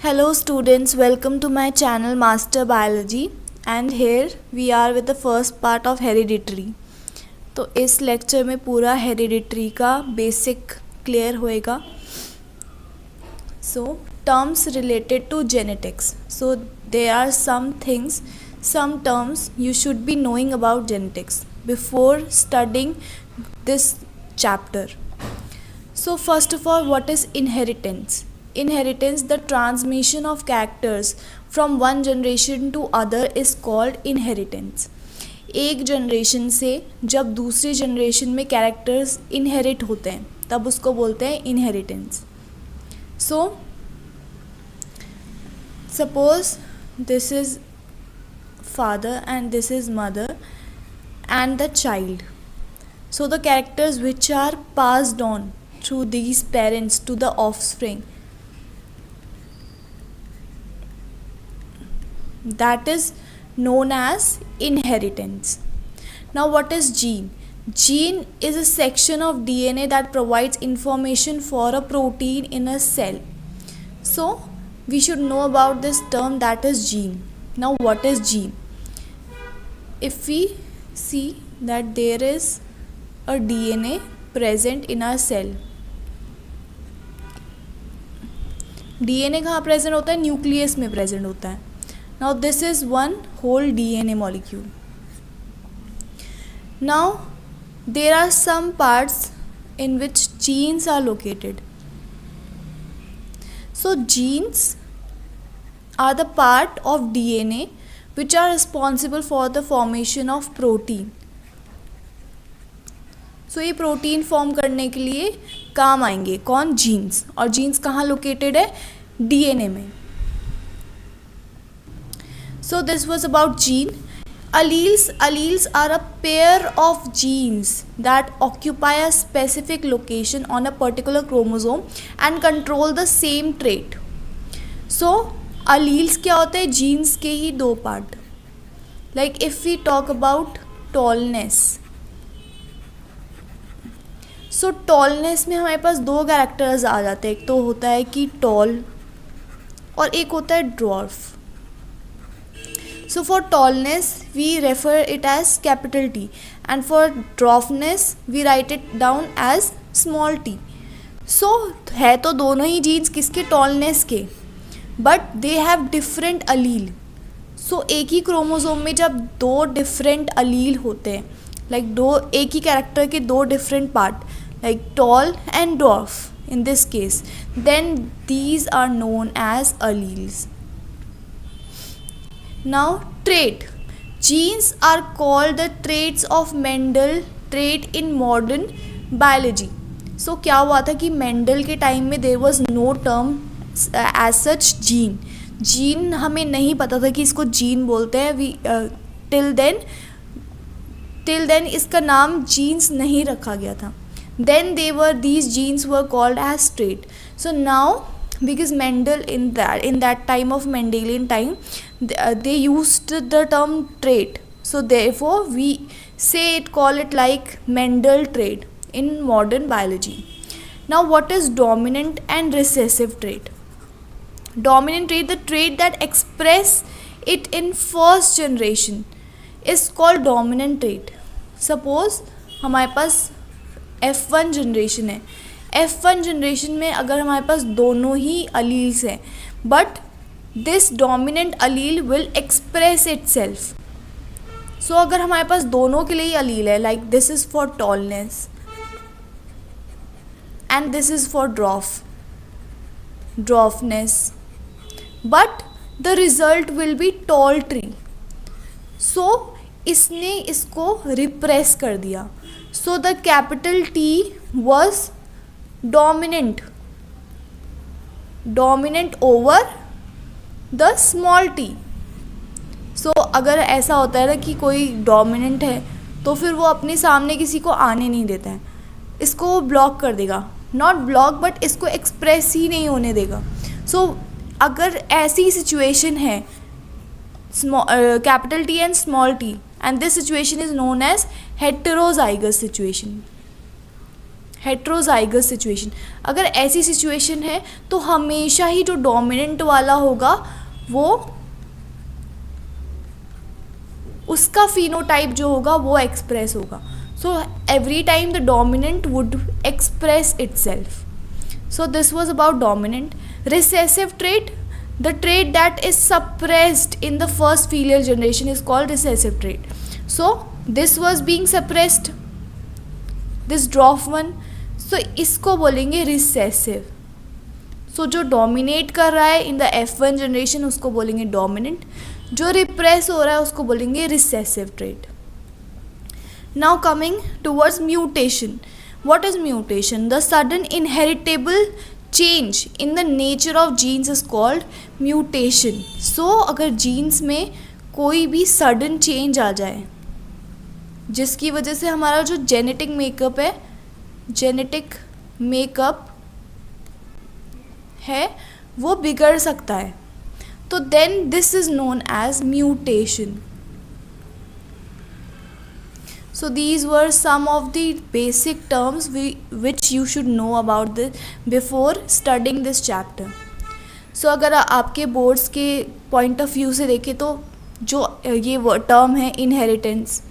Hello students, welcome to my channel Master Biology and here we are with the first part of hereditary. तो इस lecture में पूरा hereditary का basic clear होएगा. So terms related to genetics. So there are some things, some terms you should be knowing about genetics before studying this chapter. So first of all, what is inheritance? Inheritance, the transmission of characters from one generation to other is called inheritance. एक generation से जब दूसरे generation में characters inherit होते हैं तब उसको बोलते हैं inheritance. So suppose this is father and this is mother and the child. So the characters which are passed on through these parents to the offspring, that is known as inheritance. Now what is gene? Gene is a section of DNA that provides information for a protein in a cell. So we should know about this term, that is gene. Now what is gene? If we see that there is a DNA present in our cell. DNA कहाँ present होता है? Nucleus में present होता है. Now this is one whole DNA molecule. Now there are some parts in which genes are located. So genes are the part of DNA which are responsible for the formation of protein. So ये protein form करने के लिए काम आएंगे कौन? Jeans. और jeans कहाँ located है? डीएनए में. So this was about gene. Alleles are a pair of genes that occupy a specific location on a particular chromosome and control the same trait. So alleles क्या होते हैं? genes के ही दो part. Like if we talk about tallness. So tallness में हमारे पास दो characters आ जाते हैं. एक तो होता है कि tall और एक होता है dwarf. So for tallness we refer it as capital T and for dwarfness we write it down as small t. So है तो दोनों ही जीन्स किसके? tallness के, but they have different allele. So एक ही क्रोमोसोम में जब दो different allele होते हैं, like दो एक ही कैरेक्टर के दो different part, like tall and dwarf in this case, then these are known as alleles. Now trait. Genes are called the traits of Mendel trait in modern biology. So क्या हुआ था कि Mendel के time में there was no term as such gene. Gene हमें नहीं पता था कि इसको जीन बोलते हैं. वी till then इसका नाम जीन्स नहीं रखा गया था. Then these genes were called as trait. So now because Mendel in that time of Mendelian time they used the term trait, so therefore we call it like Mendel trait in modern biology. Now what is dominant and recessive trait? Dominant trait, the trait that express it in first generation is called dominant trait. Suppose हमारे पास F1 generation है. F1 generation में अगर हमारे पास दोनों ही alleles हैं, but this dominant allele will express itself. So अगर हमारे पास दोनों के लिए ही अलील है, like this is for tallness and this is for dwarfness, but the result will be tall tree. So इसने इसको रिप्रेस कर दिया. So the capital T was dominant over the small t. So अगर ऐसा होता है ना कि कोई डोमिनेंट है तो फिर वो अपने सामने किसी को आने नहीं देता है, इसको वो ब्लॉक कर देगा. नॉट ब्लॉक बट इसको एक्सप्रेस ही नहीं होने देगा. सो अगर ऐसी सिचुएशन है capital T and small t, and this situation is known as heterozygous situation. Heterozygous situation, अगर ऐसी सिचुएशन है तो हमेशा ही जो डोमिनेंट वाला होगा वो उसका फिनोटाइप जो होगा वो एक्सप्रेस होगा. So every time the dominant would express itself. So this was about dominant. Recessive trait, the trait that is suppressed in the first filial generation is called recessive trait. So this was being suppressed, this dwarf one. So इसको बोलेंगे recessive. So जो dominate कर रहा है in the F1 generation उसको बोलेंगे dominant. जो repress हो रहा है उसको बोलेंगे recessive trait. Now coming towards mutation. What is mutation? The sudden inheritable change in the nature of genes is called mutation. So अगर genes में कोई भी sudden change आ जाए जिसकी वजह से हमारा जो genetic makeup है वो बिगड़ सकता है, तो then this is known as mutation. So these were some of the basic terms which you should know about this before studying this chapter. So अगर आपके बोर्ड्स के पॉइंट ऑफ व्यू से देखें तो जो ये टर्म है इनहेरिटेंस,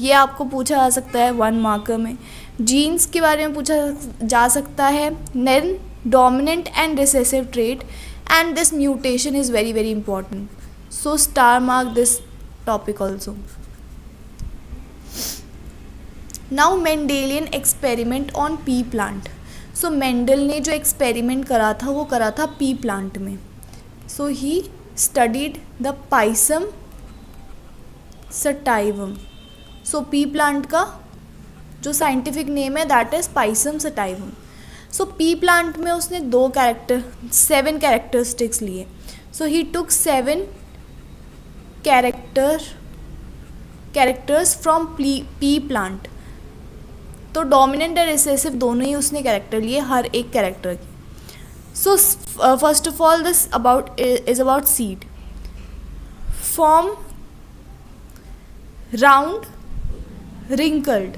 ये आपको पूछा जा सकता है 1 मार्कर में. जीन्स के बारे में पूछा जा सकता है, then dominant and recessive trait, and this mutation is very very important. So star mark this topic also. Now Mendelian experiment on P plant. So Mendel ने जो एक्सपेरिमेंट करा था वो करा था पी प्लांट में. So he studied the Pisum sativum. So pea plant का जो साइंटिफिक नेम है that is Pisum sativum. So pea plant में उसने 7 कैरेक्टरिस्टिक्स लिए. So he took 7 characters from pea plant. तो डोमिनेंट और रिसेसिव दोनों ही उसने कैरेक्टर लिए हर एक कैरेक्टर की. So first of all this is about seed. Form round wrinkled.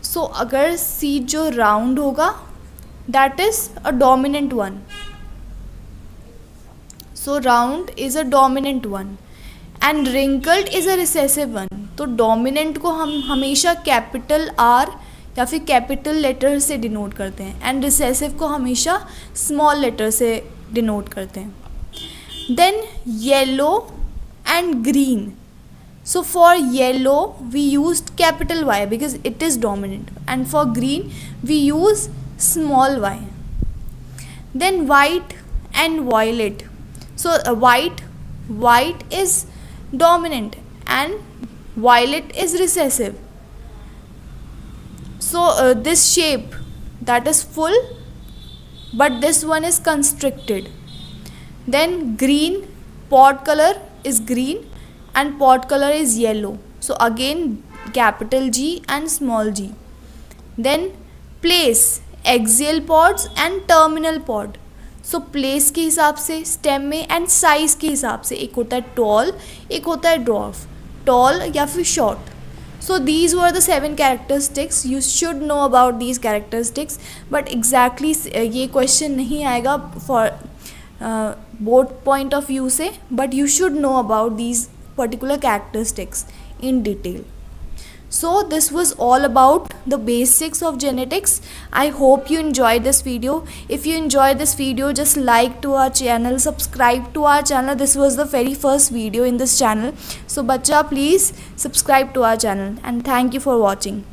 So अगर सीड जो राउंड होगा that is a dominant one. So round is a dominant one and wrinkled is a recessive one. तो dominant को हम हमेशा capital R या फिर capital letter से डिनोट करते हैं एंड रिसेसिव को हमेशा स्मॉल लेटर से डिनोट करते हैं. Then yellow and green. So for yellow we use capital Y because it is dominant and for green we use small Y. Then white and violet. So white is dominant and violet is recessive. So this shape that is full but this one is constricted. Then green, pod color is green and pod color is yellow. So again capital G and small g. Then place, axial pods and terminal pod. So place के हिसाब से stem में and size के हिसाब से एक होता है tall, एक होता है dwarf. Tall या फिर short. So these were the 7 characteristics. You should know about these characteristics, but exactly ये question नहीं आएगा for both point of view से, but you should know about these particular characteristics in detail. So this was all about the basics of genetics. I hope you enjoyed this video. If you enjoyed this video, just like to our channel, subscribe to our channel. This was the very first video in this channel. So bacha, please subscribe to our channel and thank you for watching.